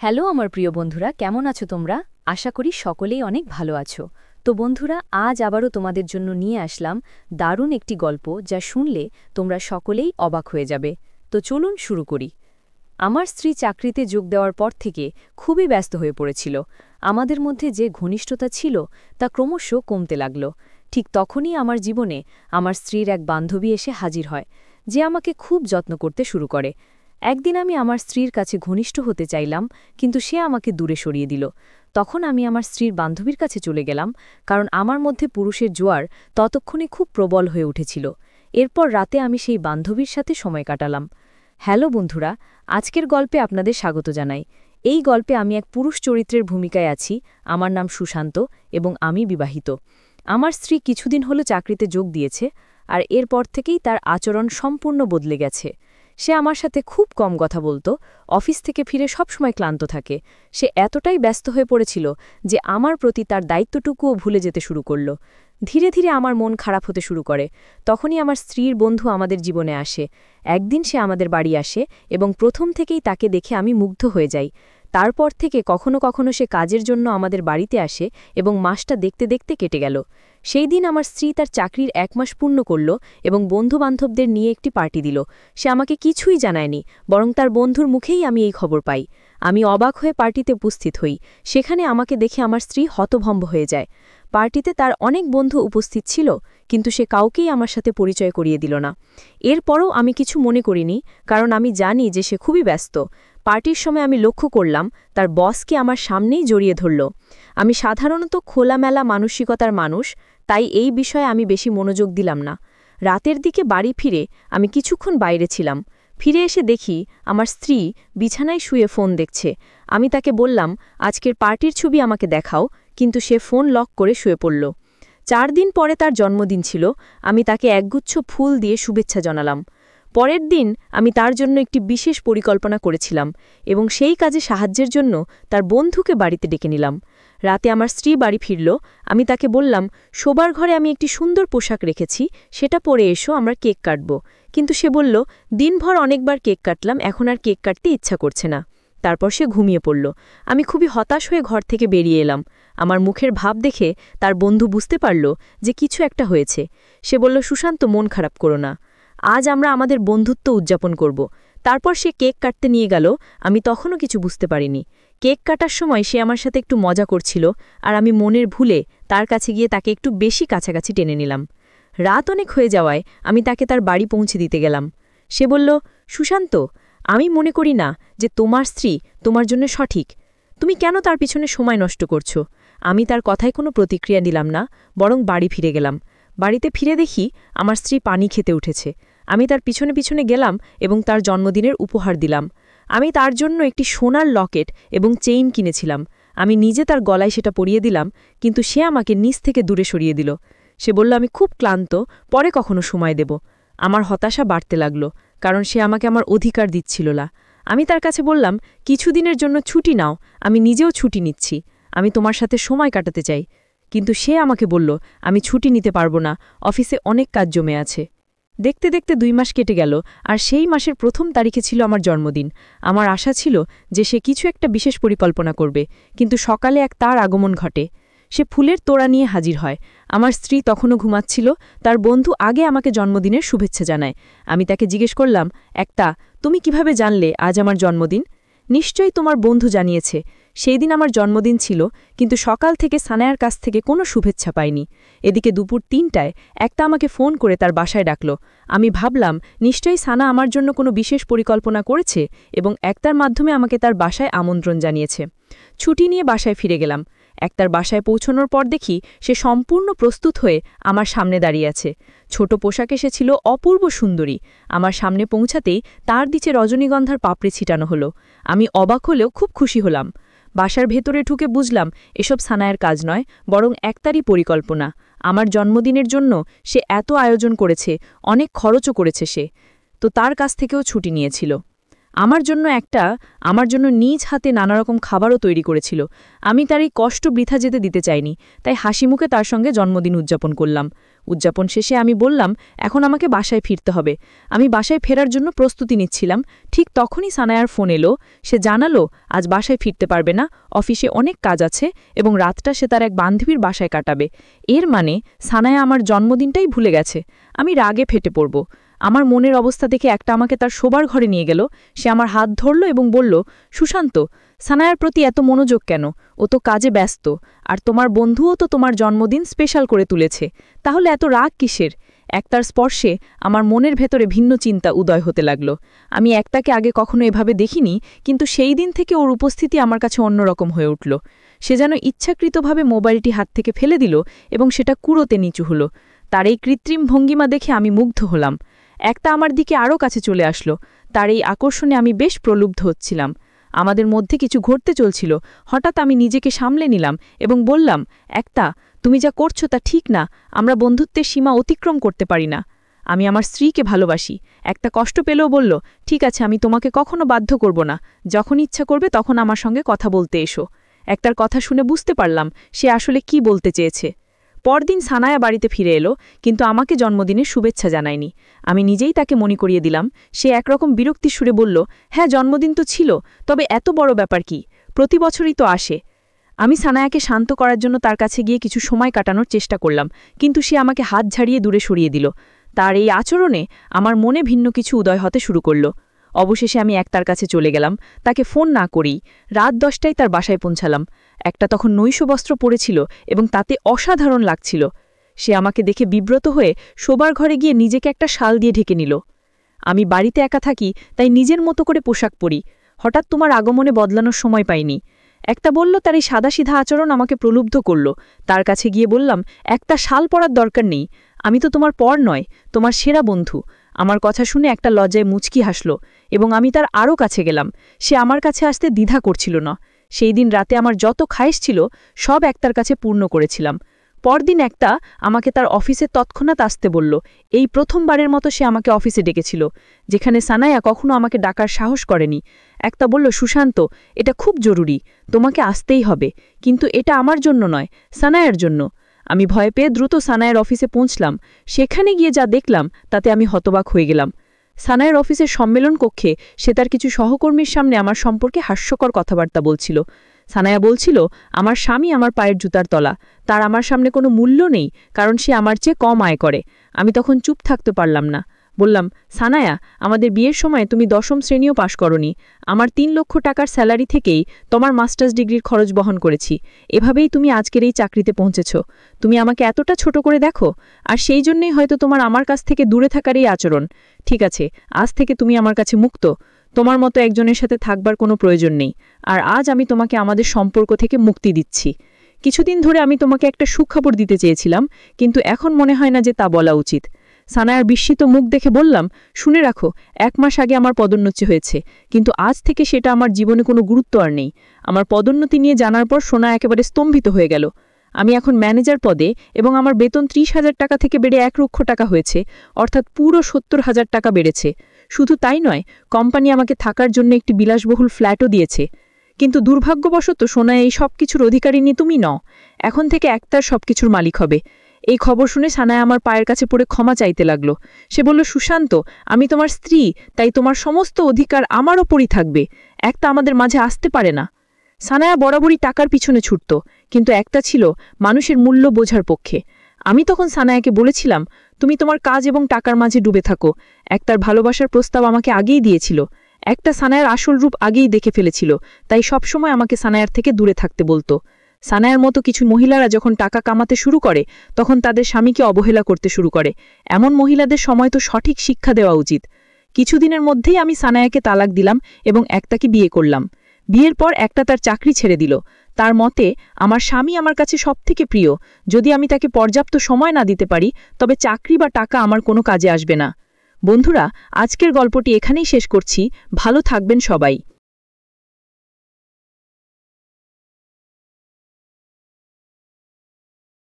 Hello আমার প্রিয় বন্ধুরা, কেমন আছো তোমরা? আশা করি সকলেই অনেক ভালো আছো। তো বন্ধুরা, আজ আবারও তোমাদের জন্য নিয়ে আসলাম দারুণ একটি গল্প, যা শুনলে তোমরা সকলেই অবাক হয়ে যাবে। তো চলুন শুরু করি। আমার স্ত্রী চাকরিতে যোগ দেওয়ার পর থেকে খুবই ব্যস্ত হয়ে পড়েছিল। আমাদের মধ্যে যে ঘনিষ্ঠতা ছিল তা ক্রমশ কমতে লাগল। ঠিক তখনই আমার জীবনে আমার স্ত্রীর এক বান্ধবী এসে হাজির হয়, যে আমাকে খুব যত্ন করতে শুরু করে। একদিন আমি আমার স্ত্রীর কাছে ঘনিষ্ঠ হতে চাইলাম, কিন্তু সে আমাকে দূরে সরিয়ে দিল। তখন আমি আমার স্ত্রীর বান্ধবীর কাছে চলে গেলাম, কারণ আমার মধ্যে পুরুষের জোয়ার ততক্ষণে খুব প্রবল হয়ে উঠেছিল। এরপর রাতে আমি সেই বান্ধবীর সাথে সময় কাটালাম। হ্যালো বন্ধুরা, আজকের গল্পে আপনাদের স্বাগত জানাই। এই গল্পে আমি এক পুরুষ চরিত্রের ভূমিকায় আছি। আমার নাম সুশান্ত এবং আমি বিবাহিত। আমার স্ত্রী কিছুদিন হলো চাকরিতে যোগ দিয়েছে, আর এরপর থেকেই তার আচরণ সম্পূর্ণ বদলে গেছে। সে আমার সাথে খুব কম কথা বলতো, অফিস থেকে ফিরে সবসময় ক্লান্ত থাকে। সে এতটাই ব্যস্ত হয়ে পড়েছিল যে আমার প্রতি তার দায়িত্বটুকুও ভুলে যেতে শুরু করল। ধীরে ধীরে আমার মন খারাপ হতে শুরু করে। তখনই আমার স্ত্রীর বন্ধু আমাদের জীবনে আসে। একদিন সে আমাদের বাড়ি আসে এবং প্রথম থেকেই তাকে দেখে আমি মুগ্ধ হয়ে যাই। তারপর থেকে কখনো কখনো সে কাজের জন্য আমাদের বাড়িতে আসে এবং মাসটা দেখতে দেখতে কেটে গেল। সেই দিন আমার স্ত্রী তার চাকরির 1 মাস পূর্ণ করল এবং বন্ধুবান্ধবদের নিয়ে একটি পার্টি দিল। সে আমাকে কিছুই জানায়নি, বরং তার বন্ধুর মুখেই আমি এই খবর পাই। আমি অবাক হয়ে পার্টিতে উপস্থিত হই। সেখানে আমাকে দেখে আমার স্ত্রী হতভম্ব হয়ে যায়। পার্টিতে তার অনেক বন্ধু উপস্থিত ছিল, কিন্তু সে কাউকেই আমার সাথে পরিচয় করিয়ে দিল না। এরপরও আমি কিছু মনে করিনি, কারণ আমি জানি যে সে খুবই ব্যস্ত। পার্টির সময় আমি লক্ষ্য করলাম তার বসকে আমার সামনেই জড়িয়ে ধরল। আমি সাধারণত খোলামেলা মানসিকতার মানুষ, তাই এই বিষয়ে আমি বেশি মনোযোগ দিলাম না। রাতের দিকে বাড়ি ফিরে আমি কিছুক্ষণ বাইরে ছিলাম। ফিরে এসে দেখি আমার স্ত্রী বিছানায় শুয়ে ফোন দেখছে। আমি তাকে বললাম, আজকের পার্টির ছবি আমাকে দেখাও, কিন্তু সে ফোন লক করে শুয়ে পড়ল। 4 দিন পরে তার জন্মদিন ছিল। আমি তাকে একগুচ্ছ ফুল দিয়ে শুভেচ্ছা জানালাম। পরের দিন আমি তার জন্য একটি বিশেষ পরিকল্পনা করেছিলাম এবং সেই কাজে সাহায্যের জন্য তার বন্ধুকে বাড়িতে ডেকে নিলাম। রাতে আমার স্ত্রী বাড়ি ফিরল। আমি তাকে বললাম, শোবার ঘরে আমি একটি সুন্দর পোশাক রেখেছি, সেটা পরে এসো, আমরা কেক কাটব। কিন্তু সে বলল, দিনভর অনেকবার কেক কাটলাম, এখন আর কেক কাটতে ইচ্ছা করছে না। তারপর সে ঘুমিয়ে পড়ল। আমি খুবই হতাশ হয়ে ঘর থেকে বেরিয়ে এলাম। আমার মুখের ভাব দেখে তার বন্ধু বুঝতে পারল যে কিছু একটা হয়েছে। সে বলল, সুশান্ত, মন খারাপ করো না, আজ আমরা আমাদের বন্ধুত্ব উদযাপন করব। তারপর সে কেক কাটতে নিয়ে গেল। আমি তখনও কিছু বুঝতে পারিনি। কেক কাটার সময় সে আমার সাথে একটু মজা করছিল, আর আমি মনের ভুলে তার কাছে গিয়ে তাকে একটু বেশি কাছাকাছি টেনে নিলাম। রাত অনেক হয়ে যাওয়ায় আমি তাকে তার বাড়ি পৌঁছে দিতে গেলাম। সে বলল, সুশান্ত, আমি মনে করি না যে তোমার স্ত্রী তোমার জন্য সঠিক। তুমি কেন তার পিছনে সময় নষ্ট করছো? আমি তার কথায় কোনো প্রতিক্রিয়া দিলাম না, বরং বাড়ি ফিরে গেলাম। বাড়িতে ফিরে দেখি আমার স্ত্রী পানি খেতে উঠেছে। আমি তার পিছনে পিছনে গেলাম এবং তার জন্মদিনের উপহার দিলাম। আমি তার জন্য একটি সোনার লকেট এবং চেইন কিনেছিলাম। আমি নিজে তার গলায় সেটা পরিয়ে দিলাম, কিন্তু সে আমাকে নিচ থেকে দূরে সরিয়ে দিল। সে বলল, আমি খুব ক্লান্ত, পরে কখনো সময় দেব। আমার হতাশা বাড়তে লাগল, কারণ সে আমাকে আমার অধিকার দিচ্ছিল না। আমি তার কাছে বললাম, কিছুদিনের জন্য ছুটি নাও, আমি নিজেও ছুটি নিচ্ছি। আমি তোমার সাথে সময় কাটাতে চাই। কিন্তু সে আমাকে বলল, আমি ছুটি নিতে পারবো না, অফিসে অনেক কাজ জমে আছে। দেখতে দেখতে 2 মাস কেটে গেল, আর সেই মাসের 1ম তারিখে ছিল আমার জন্মদিন। আমার আশা ছিল যে সে কিছু একটা বিশেষ পরিকল্পনা করবে, কিন্তু সকালে এক তার আগমন ঘটে। সে ফুলের তোড়া নিয়ে হাজির হয়। আমার স্ত্রী তখনও ঘুমাচ্ছিল। তার বন্ধু আগে আমাকে জন্মদিনের শুভেচ্ছা জানায়। আমি তাকে জিজ্ঞেস করলাম, তুমি কিভাবে জানলে আজ আমার জন্মদিন? নিশ্চয়ই তোমার বন্ধু জানিয়েছে। সেই দিন আমার জন্মদিন ছিল, কিন্তু সকাল থেকে সানায়ার কাছ থেকে কোনো শুভেচ্ছা পাইনি। এদিকে দুপুর 3টায় আমাকে ফোন করে তার বাসায় ডাকল। আমি ভাবলাম, নিশ্চয়ই সানা আমার জন্য কোনো বিশেষ পরিকল্পনা করেছে এবং একতার মাধ্যমে আমাকে তার বাসায় আমন্ত্রণ জানিয়েছে। ছুটি নিয়ে বাসায় ফিরে গেলাম। একতার বাসায় পৌঁছানোর পর দেখি সে সম্পূর্ণ প্রস্তুত হয়ে আমার সামনে দাঁড়িয়ে আছে। ছোট পোশাকে সে ছিল অপূর্ব সুন্দরী। আমার সামনে পৌঁছাতেই তার দিকে রজনীগন্ধার পাপড়ি ছিটানো হলো। আমি অবাক হলেও খুব খুশি হলাম। বাসার ভেতরে ঢুকে বুঝলাম এসব সানায়ের কাজ নয়, বরং একতারই পরিকল্পনা। আমার জন্মদিনের জন্য সে এত আয়োজন করেছে, অনেক খরচও করেছে সে, তো তার কাছ থেকেও ছুটি নিয়েছিল। আমার জন্য নিজ হাতে নানারকম খাবারও তৈরি করেছিল। আমি তার এই কষ্ট বৃথা যেতে দিতে চাইনি, তাই হাসিমুখে তার সঙ্গে জন্মদিন উদযাপন করলাম। উদযাপন শেষে আমি বললাম, এখন আমাকে বাসায় ফিরতে হবে। আমি বাসায় ফেরার জন্য প্রস্তুতি নিচ্ছিলাম, ঠিক তখনই সানায়ার ফোন এলো। সে জানালো আজ বাসায় ফিরতে পারবে না, অফিসে অনেক কাজ আছে এবং রাতটা সে তার এক বান্ধবীর বাসায় কাটাবে। এর মানে সানায়া আমার জন্মদিনটাই ভুলে গেছে। আমি রাগে ফেটে পড়ব। আমার মনের অবস্থা দেখে একটা আমাকে তার শোবার ঘরে নিয়ে গেল। সে আমার হাত ধরল এবং বলল, সুশান্ত, সানায়ার প্রতি এত মনোযোগ কেন? ও তো কাজে ব্যস্ত, আর তোমার বন্ধুও তো তোমার জন্মদিন স্পেশাল করে তুলেছে, তাহলে এত রাগ কিসের? একতার স্পর্শে আমার মনের ভেতরে ভিন্ন চিন্তা উদয় হতে লাগল। আমি একতাকে আগে কখনো এভাবে দেখিনি, কিন্তু সেই দিন থেকে ওর উপস্থিতি আমার কাছে অন্যরকম হয়ে উঠল। সে যেন ইচ্ছাকৃতভাবে মোবাইলটি হাত থেকে ফেলে দিল এবং সেটা কুড়োতে নিচু হল। তার এই কৃত্রিম ভঙ্গিমা দেখে আমি মুগ্ধ হলাম। একটা আমার দিকে আরও কাছে চলে আসলো। তার এই আকর্ষণে আমি বেশ প্রলুব্ধ হচ্ছিলাম। আমাদের মধ্যে কিছু ঘটতে চলছিল। হঠাৎ আমি নিজেকে সামলে নিলাম এবং বললাম, একটা, তুমি যা করছো তা ঠিক না। আমরা বন্ধুত্বের সীমা অতিক্রম করতে পারি না। আমি আমার স্ত্রীকে ভালোবাসি। একটা কষ্ট পেলেও বলল, ঠিক আছে, আমি তোমাকে কখনো বাধ্য করব না। যখন ইচ্ছা করবে তখন আমার সঙ্গে কথা বলতে এসো। একটার কথা শুনে বুঝতে পারলাম সে আসলে কি বলতে চেয়েছে। পরদিন সানায়া বাড়িতে ফিরে এলো, কিন্তু আমাকে জন্মদিনের শুভেচ্ছা জানায়নি। আমি নিজেই তাকে মনে করিয়ে দিলাম। সে একরকম বিরক্তির সুরে বলল, হ্যাঁ, জন্মদিন তো ছিল, তবে এত বড় ব্যাপার কি? প্রতি বছরই তো আসে। আমি সানায়াকে শান্ত করার জন্য তার কাছে গিয়ে কিছু সময় কাটানোর চেষ্টা করলাম, কিন্তু সে আমাকে হাত ঝাড়িয়ে দূরে সরিয়ে দিল। তার এই আচরণে আমার মনে ভিন্ন কিছু উদয় হতে শুরু করল। অবশেষে আমি একতার কাছে চলে গেলাম, তাকে ফোন না করেই। রাত 10টায় তার বাসায় পৌঁছালাম। একটা তখন নৈশবস্ত্র পরেছিল এবং তাতে অসাধারণ লাগছিল। সে আমাকে দেখে বিব্রত হয়ে শোবার ঘরে গিয়ে নিজেকে একটা শাল দিয়ে ঢেকে নিল। আমি বাড়িতে একা থাকি, তাই নিজের মতো করে পোশাক পরি। হঠাৎ তোমার আগমনে বদলানোর সময় পাইনি। একটা বলল, তার এই সাদাসিধা আচরণ আমাকে প্রলুব্ধ করল। তার কাছে গিয়ে বললাম, একটা শাল পরার দরকার নেই। আমি তো তোমার পর নয়, তোমার সেরা বন্ধু। আমার কথা শুনে একটা লজ্জায় মুচকি হাসল এবং আমি তার আরও কাছে গেলাম। সে আমার কাছে আসতে দ্বিধা করছিল না। সেই দিন রাতে আমার যত খায়েশ ছিল সব একতার কাছে পূর্ণ করেছিলাম। পরদিন একটা আমাকে তার অফিসে তৎক্ষণাৎ আসতে বলল। এই প্রথমবারের মতো সে আমাকে অফিসে ডেকেছিল, যেখানে সানায়া কখনো আমাকে ডাকার সাহস করেনি। একটা বলল, সুশান্ত, এটা খুব জরুরি, তোমাকে আসতেই হবে, কিন্তু এটা আমার জন্য নয়, সানায়ার জন্য। আমি ভয় পেয়ে দ্রুত সানায়ের অফিসে পৌঁছলাম। সেখানে গিয়ে যা দেখলাম তাতে আমি হতবাক হয়ে গেলাম। সানায়ের অফিসের সম্মেলন কক্ষে সে তার কিছু সহকর্মীর সামনে আমার সম্পর্কে হাস্যকর কথাবার্তা বলছিল। সানায়া বলছিল, আমার স্বামী আমার পায়ের জুতার তলা, তার আমার সামনে কোনো মূল্য নেই, কারণ সে আমার চেয়ে কম আয় করে। আমি তখন চুপ থাকতে পারলাম না। বললাম, সানায়া, আমাদের বিয়ের সময় তুমি 10ম শ্রেণীও পাশ করনি। আমার 3 লক্ষ টাকার স্যালারি থেকেই তোমার মাস্টার্স ডিগ্রির খরচ বহন করেছি। এভাবেই তুমি আজকের এই চাকরিতে পৌঁছেছ। তুমি আমাকে এতটা ছোট করে দেখো, আর সেই জন্যই হয়তো তোমার আমার কাছ থেকে দূরে থাকার এই আচরণ। ঠিক আছে, আজ থেকে তুমি আমার কাছে মুক্ত। তোমার মতো একজনের সাথে থাকবার কোনো প্রয়োজন নেই, আর আজ আমি তোমাকে আমাদের সম্পর্ক থেকে মুক্তি দিচ্ছি। কিছুদিন ধরে আমি তোমাকে একটা সুখবর দিতে চেয়েছিলাম, কিন্তু এখন মনে হয় না যে তা বলা উচিত। সানায়ার বিস্মিত মুখ দেখে বললাম, শুনে রাখো, 1 মাস আগে আমার পদোন্নতি হয়েছে, কিন্তু আজ থেকে সেটা আমার জীবনে কোনো গুরুত্ব আর নেই। আমার পদোন্নতি নিয়ে জানার পর সোনা একেবারে স্তম্ভিত হয়ে গেল। আমি এখন ম্যানেজার পদে এবং আমার বেতন 30,000 টাকা থেকে বেড়ে 1 লক্ষ টাকা হয়েছে, অর্থাৎ পুরো 70,000 টাকা বেড়েছে। শুধু তাই নয়, কোম্পানি আমাকে থাকার জন্য একটি বিলাসবহুল ফ্ল্যাটও দিয়েছে। কিন্তু দুর্ভাগ্যবশত সোনা, এই সব কিছুর অধিকারিণী তুমি নও। এখন থেকে একতার সবকিছুর মালিক হবে। এই খবর শুনে সানায়া আমার পায়ের কাছে পড়ে ক্ষমা চাইতে লাগল। সে বলল, সুশান্ত, আমি তোমার স্ত্রী, তাই তোমার সমস্ত অধিকার আমার ওপরই থাকবে। একটা আমাদের মাঝে আসতে পারে না। সানায়া বরাবরই টাকার পিছনে ছুটত, কিন্তু একটা ছিল মানুষের মূল্য বোঝার পক্ষে। আমি তখন সানায়াকে বলেছিলাম, তুমি তোমার কাজ এবং টাকার মাঝে ডুবে থাকো। একটার ভালোবাসার প্রস্তাব আমাকে আগেই দিয়েছিল। একটা সানায়ার আসল রূপ আগেই দেখে ফেলেছিল, তাই সবসময় আমাকে সানায়ার থেকে দূরে থাকতে বলতো। সানায়ার মতো কিছু মহিলারা যখন টাকা কামাতে শুরু করে তখন তাদের স্বামীকে অবহেলা করতে শুরু করে। এমন মহিলাদের সময় তো সঠিক শিক্ষা দেওয়া উচিত। কিছুদিনের মধ্যেই আমি সানায়াকে তালাক দিলাম এবং একটাকে বিয়ে করলাম। বিয়ের পর একটা তার চাকরি ছেড়ে দিল। তার মতে, আমার স্বামী আমার কাছে সবথেকে প্রিয়। যদি আমি তাকে পর্যাপ্ত সময় না দিতে পারি, তবে চাকরি বা টাকা আমার কোনো কাজে আসবে না। বন্ধুরা, আজকের গল্পটি এখানেই শেষ করছি। ভালো থাকবেন সবাই।